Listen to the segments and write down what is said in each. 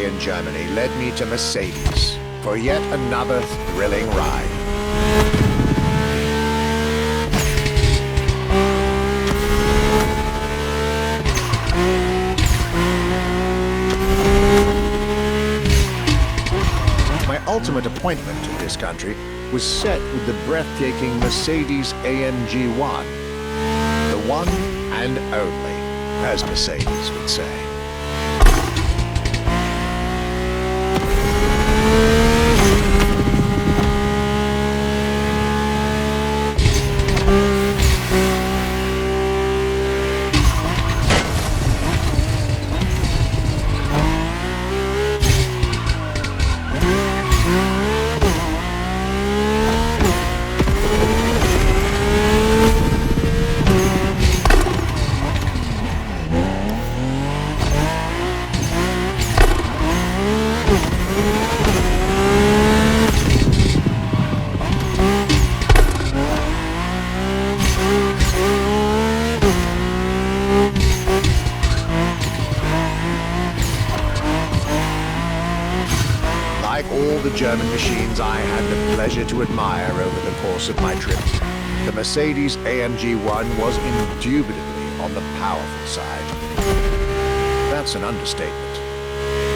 in Germany led me to Mercedes for yet another thrilling ride. My ultimate appointment in this country was set with the breathtaking Mercedes AMG 1. The one and only, as Mercedes would say. Like all the German machines I had the pleasure to admire over the course of my trip, the Mercedes AMG 1 was indubitably on the powerful side. That's an understatement,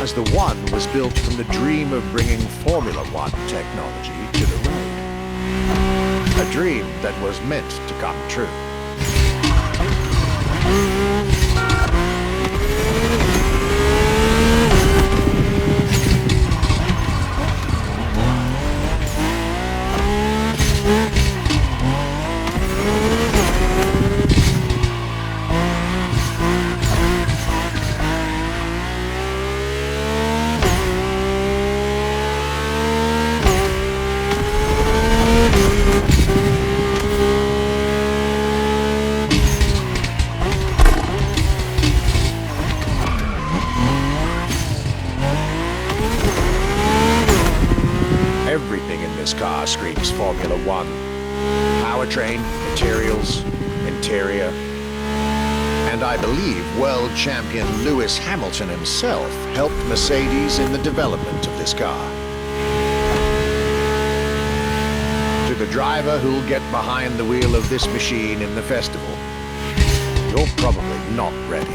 as the 1 was built from the dream of bringing Formula 1 technology to the road. A dream that was meant to come true. Everything in this car screams Formula 1. Powertrain, materials, interior. And I believe world champion Lewis Hamilton himself helped Mercedes in the development of this car. To the driver who'll get behind the wheel of this machine in the festival, you're probably not ready.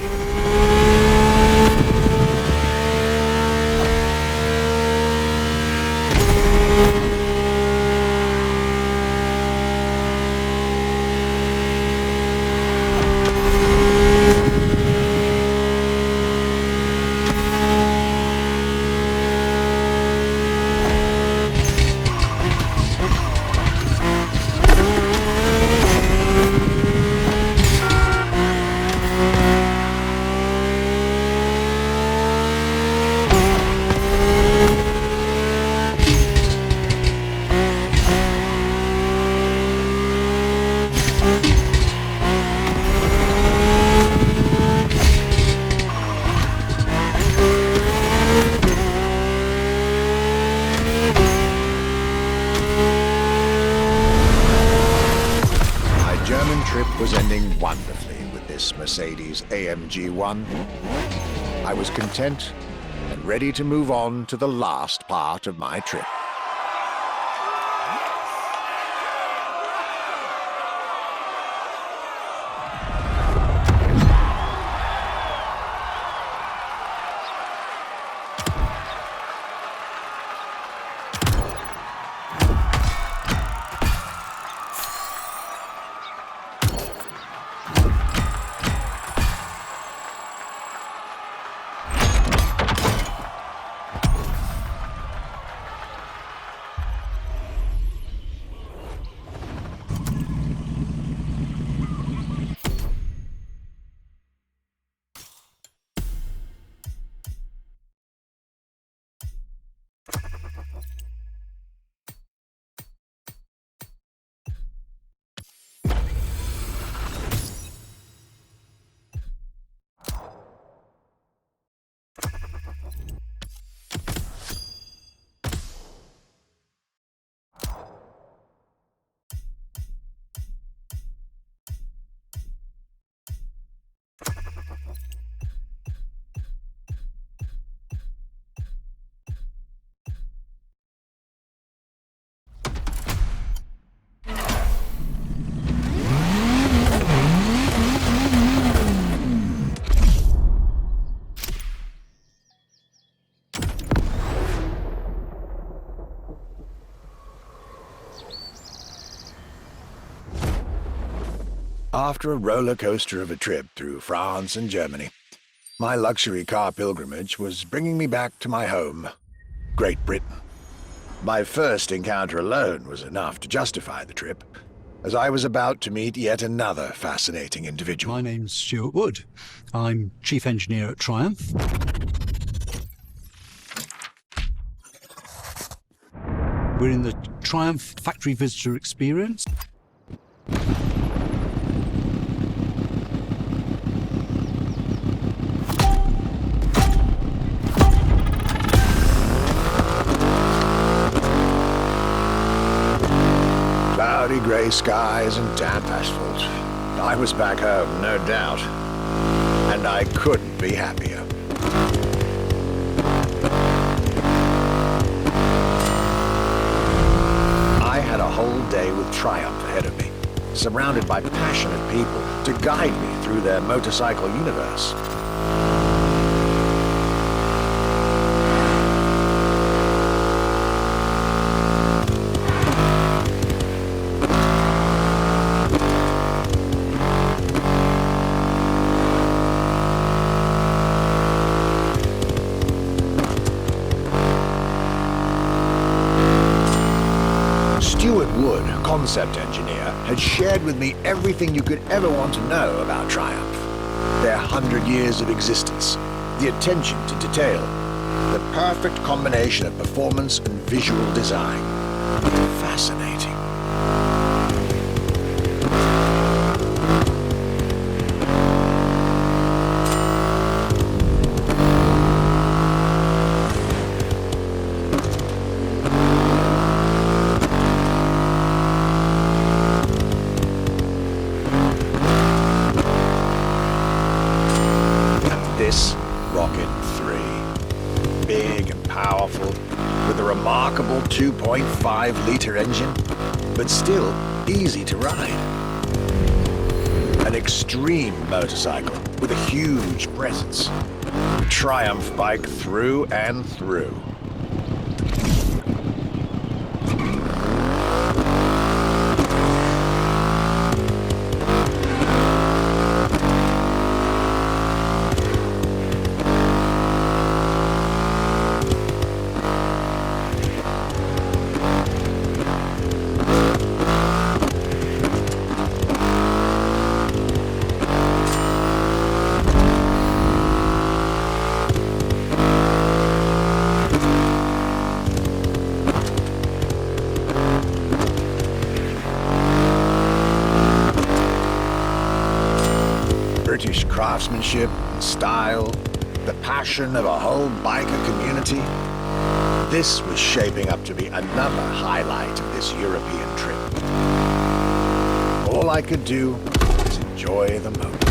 Trip was ending wonderfully with this Mercedes AMG 1. I was content and ready to move on to the last part of my trip. After a roller coaster of a trip through France and Germany, my luxury car pilgrimage was bringing me back to my home, Great Britain. My first encounter alone was enough to justify the trip, as I was about to meet yet another fascinating individual. My name's Stuart Wood. I'm Chief Engineer at Triumph. We're in the Triumph Factory Visitor Experience. Cloudy grey skies and damp asphalt. I was back home, no doubt. And I couldn't be happier. I had a whole day with Triumph ahead of me, surrounded by passionate people to guide me through their motorcycle universe. Stuart Wood, concept engineer, had shared with me everything you could ever want to know about Triumph. Their 100 years of existence, the attention to detail, the perfect combination of performance and visual design. Fascinating. This Rocket 3, big and powerful, with a remarkable 2.5-liter engine, but still easy to ride. An extreme motorcycle with a huge presence. Triumph bike through and through. British craftsmanship and style, the passion of a whole biker community. This was shaping up to be another highlight of this European trip. All I could do was enjoy the moment.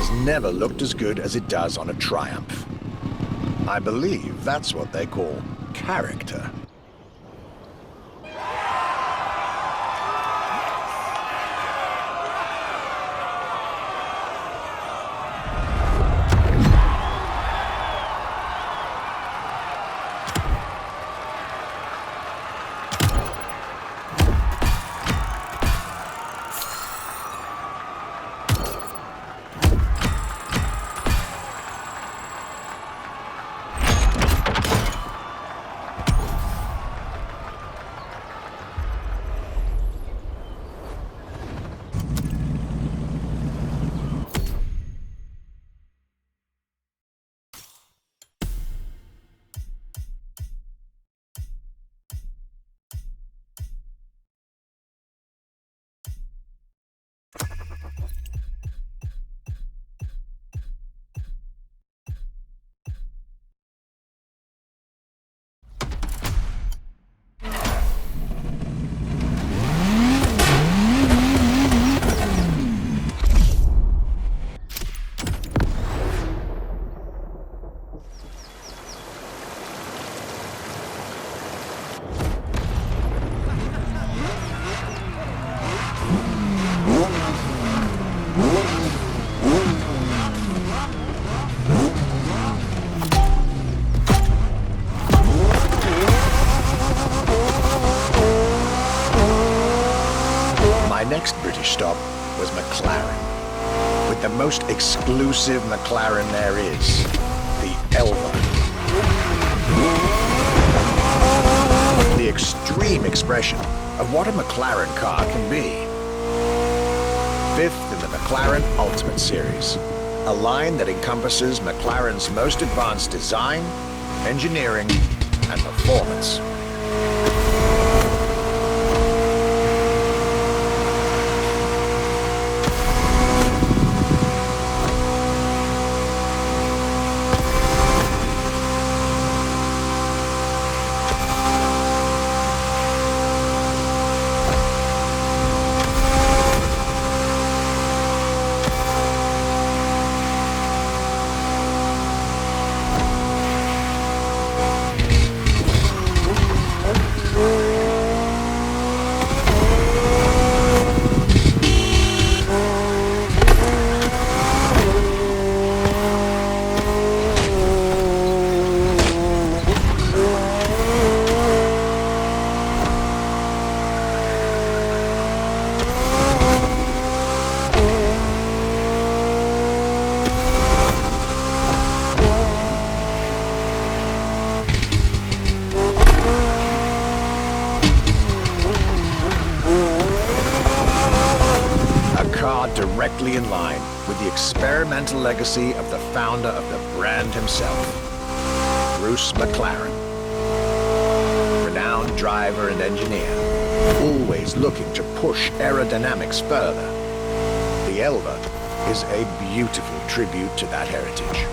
has never looked as good as it does on a Triumph. I believe that's what they call character. My next British stop was McLaren, with the most exclusive McLaren there is, the Elva. The extreme expression of what a McLaren car can be. Fifth in the McLaren Ultimate Series, a line that encompasses McLaren's most advanced design, engineering, and performance. Directly in line with the experimental legacy of the founder of the brand himself, Bruce McLaren. Renowned driver and engineer, always looking to push aerodynamics further. The Elva is a beautiful tribute to that heritage.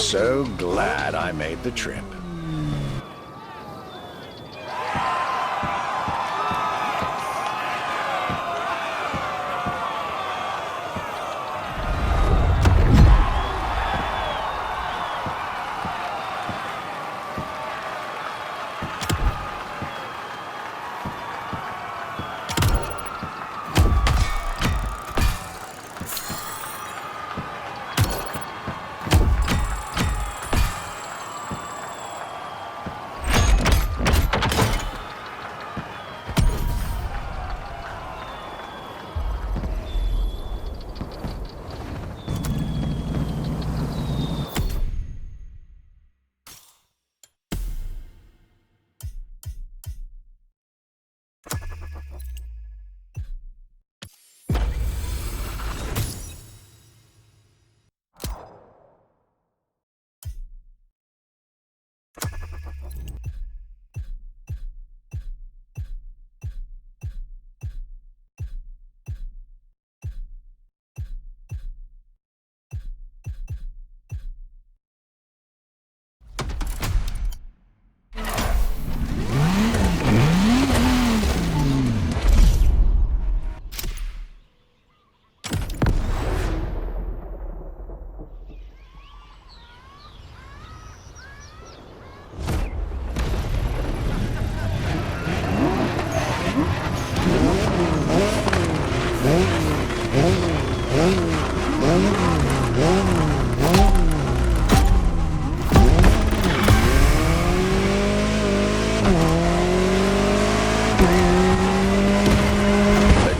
so glad I made the trip.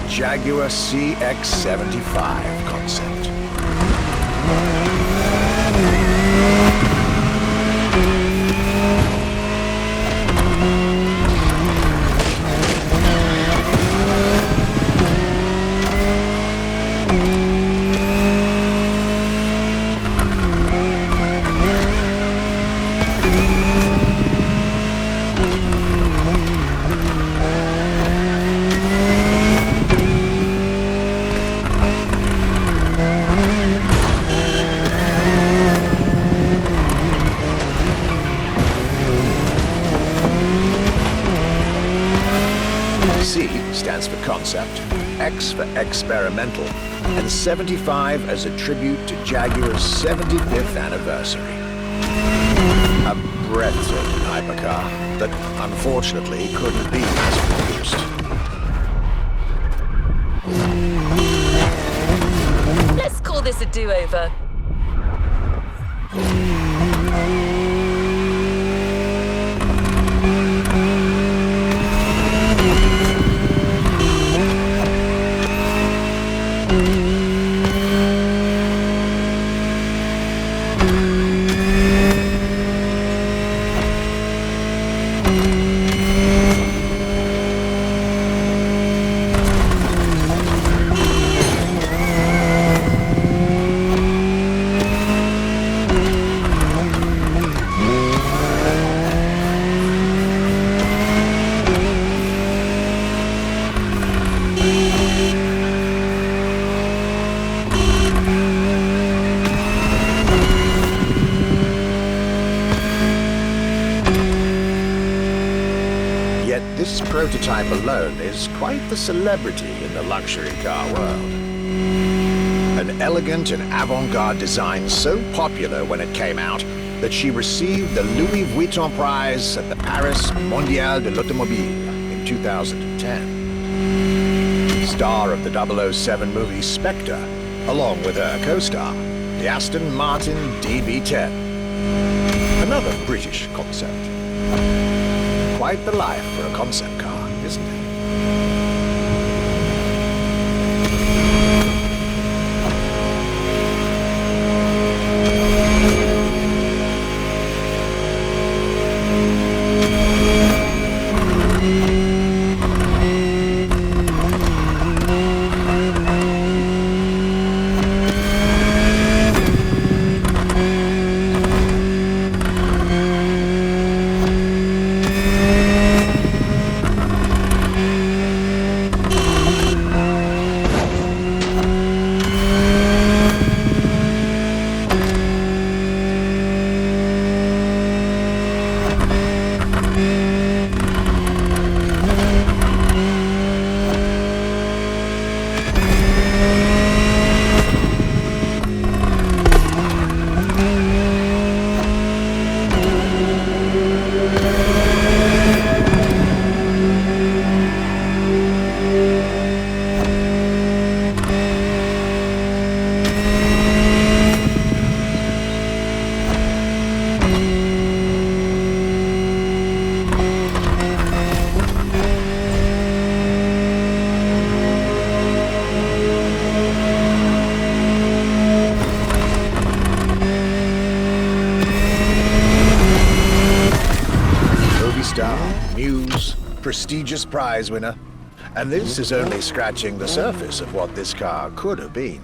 Jaguar CX-75 concept. C stands for concept, X for experimental, and 75 as a tribute to Jaguar's 75th anniversary. A breathtaking hypercar that unfortunately couldn't be mass-produced. Let's call this a do-over. This prototype alone is quite the celebrity in the luxury car world. An elegant and avant-garde design so popular when it came out that she received the Louis Vuitton prize at the Paris Mondial de l'Automobile in 2010. Star of the 007 movie Spectre, along with her co-star, the Aston Martin DB10. Another British concept. Quite the life for a concept car, isn't it? prestigious prize winner. And this is only scratching the surface of what this car could have been.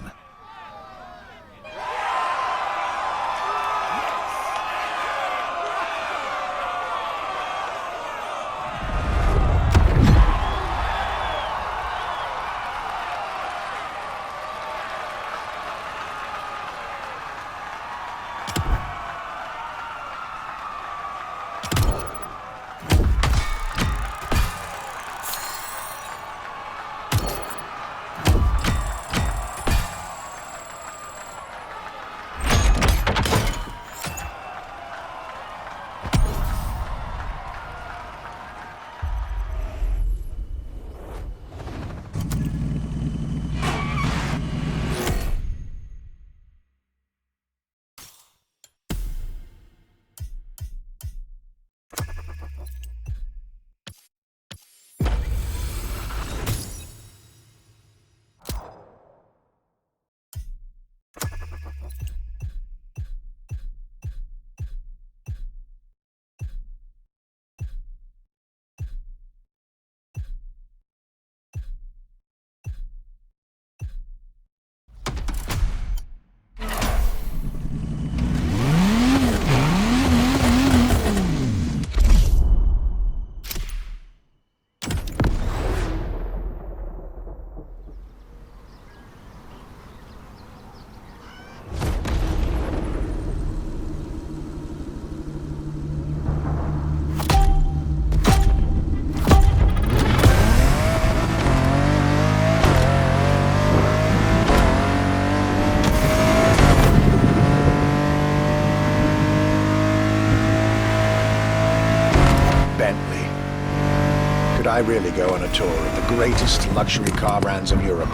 Could I really go on a tour of the greatest luxury car brands of Europe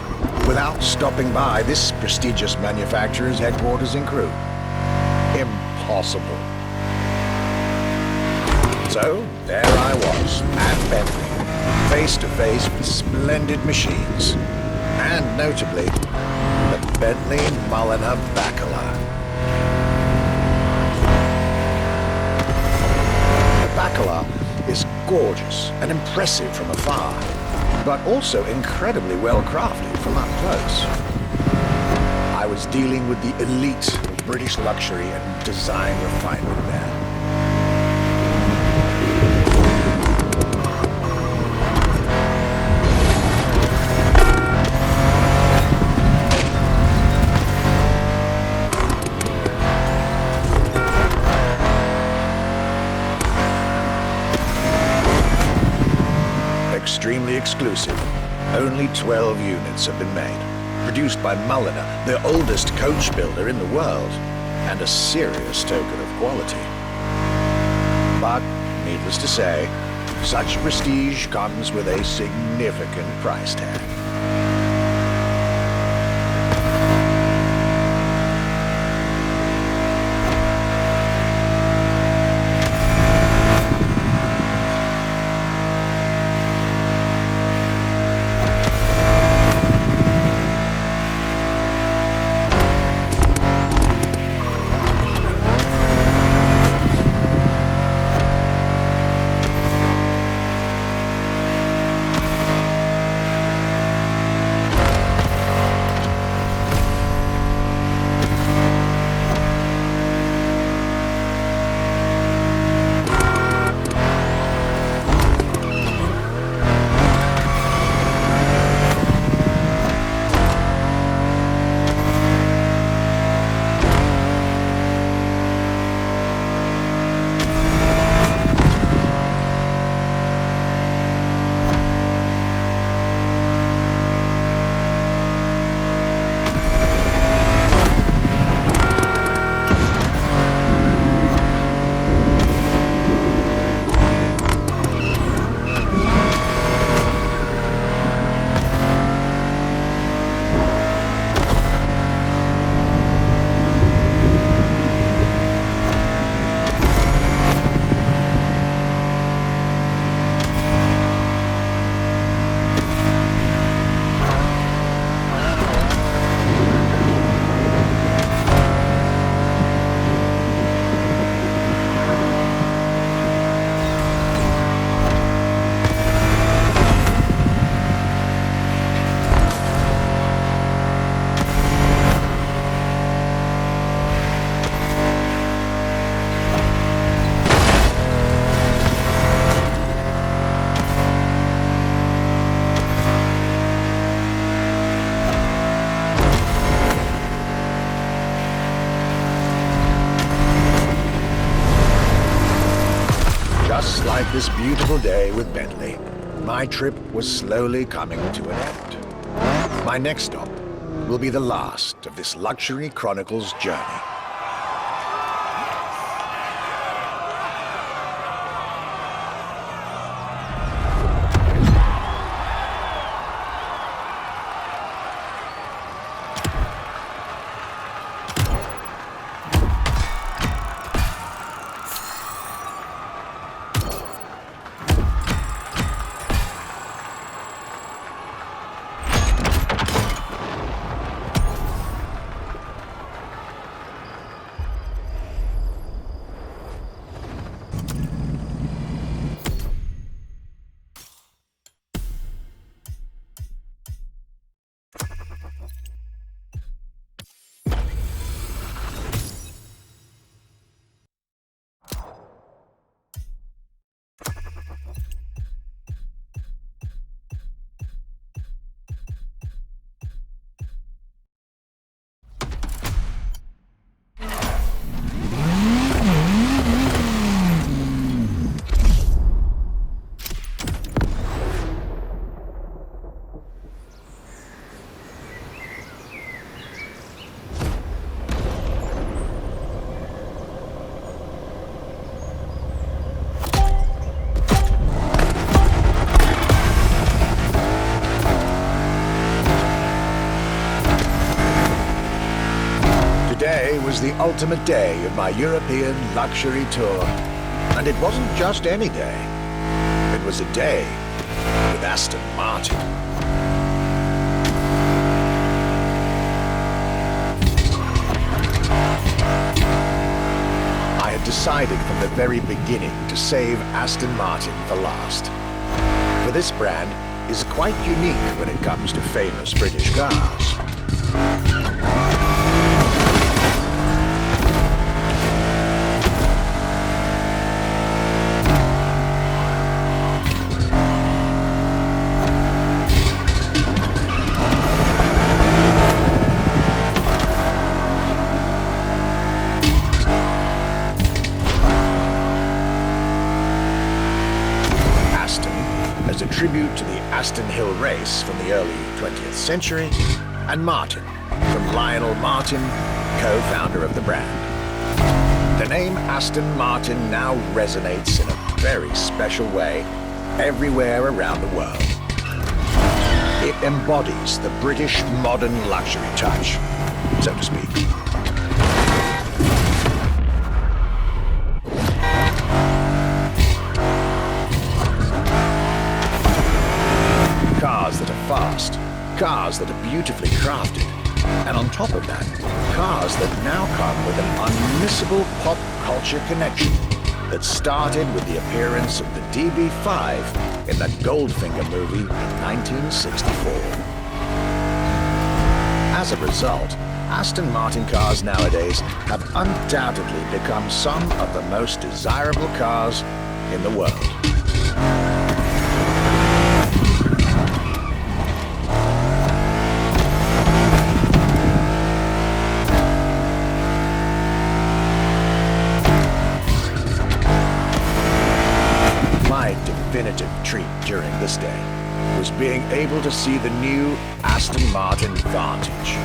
without stopping by this prestigious manufacturer's headquarters in Crewe? Impossible. So, there I was, at Bentley, face to face with splendid machines. And notably, the Bentley Mulliner Bacala. The Bacala is gorgeous and impressive from afar, but also incredibly well crafted from up close. I was dealing with the elite of British luxury and design refinement there. Extremely exclusive. Only 12 units have been made. Produced by Mulliner, the oldest coach builder in the world, and a serious token of quality. But, needless to say, such prestige comes with a significant price tag. like this beautiful day with Bentley, my trip was slowly coming to an end. My next stop will be the last of this Luxury Chronicles journey. Today was the ultimate day of my European luxury tour. And it wasn't just any day. It was a day with Aston Martin. I had decided from the very beginning to save Aston Martin for last. For this brand is quite unique when it comes to famous British cars. As a tribute to the Aston Hill race from the early 20th century, and Martin, from Lionel Martin, co-founder of the brand. The name Aston Martin now resonates in a very special way everywhere around the world. It embodies the British modern luxury touch, so to speak. Cars that are fast, cars that are beautifully crafted, and on top of that, cars that now come with an unmissable pop culture connection that started with the appearance of the DB5 in the Goldfinger movie in 1964. As a result, Aston Martin cars nowadays have undoubtedly become some of the most desirable cars in the world. My definitive treat during this day was being able to see the new Aston Martin Vantage.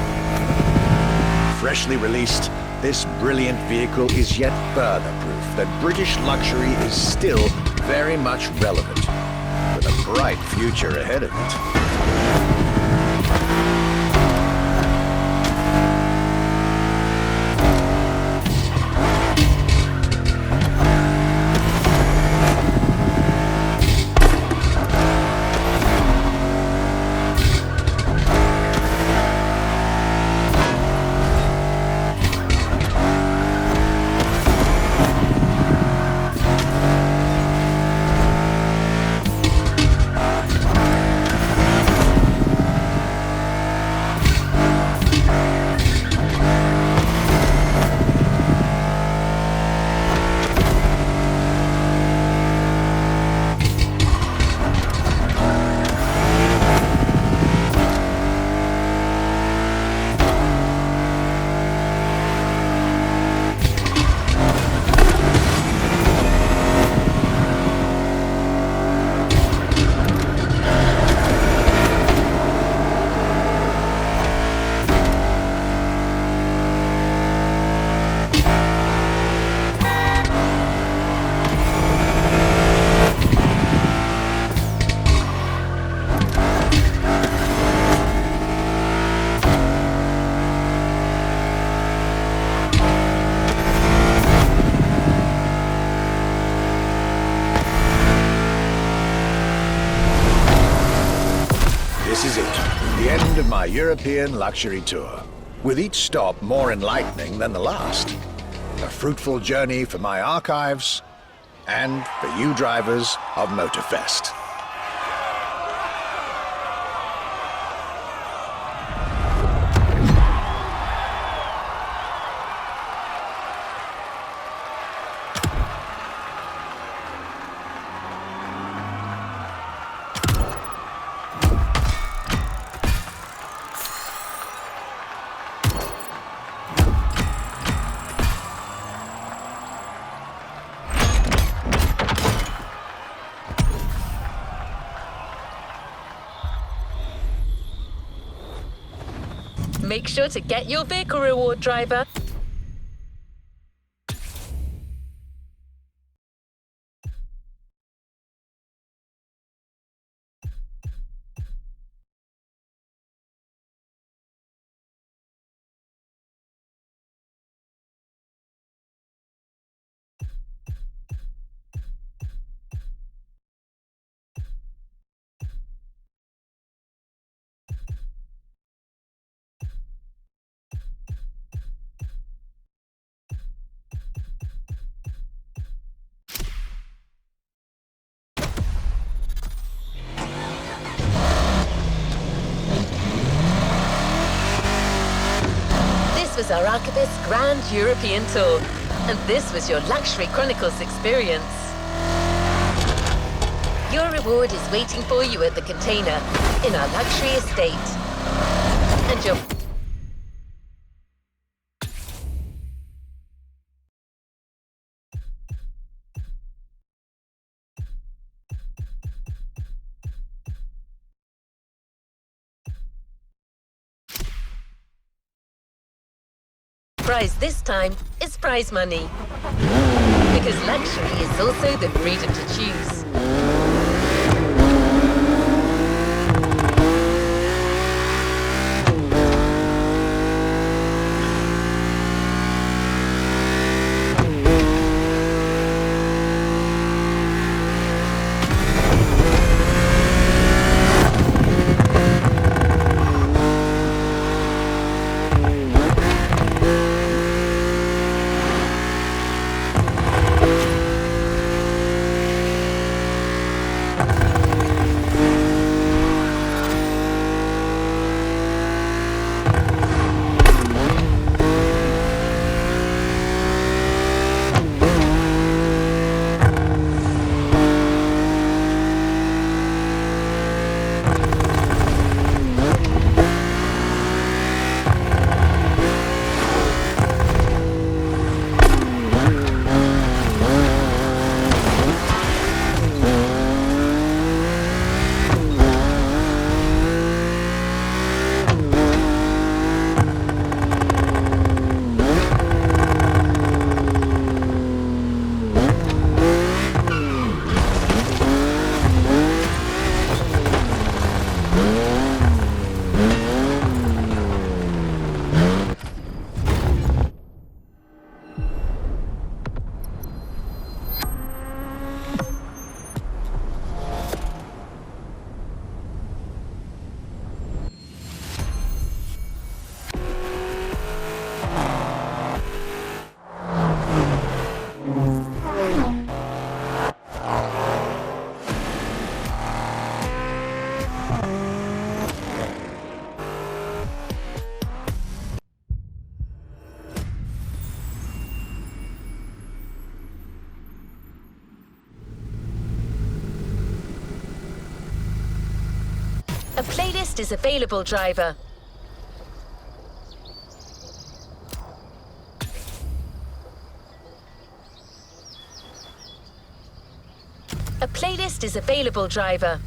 Freshly released, this brilliant vehicle is yet further proof that British luxury is still very much relevant, with a bright future ahead of it. This is it, the end of my European luxury tour, with each stop more enlightening than the last. A fruitful journey for my archives, and for you drivers of MOTORFEST. Make sure to get your vehicle reward, driver. This was our Archivist's Grand European Tour, and this was your Luxury Chronicles experience. Your reward is waiting for you at the container in our luxury estate. And your prize this time is prize money. Because luxury is also the freedom to choose. A playlist is available, driver. A playlist is available, driver.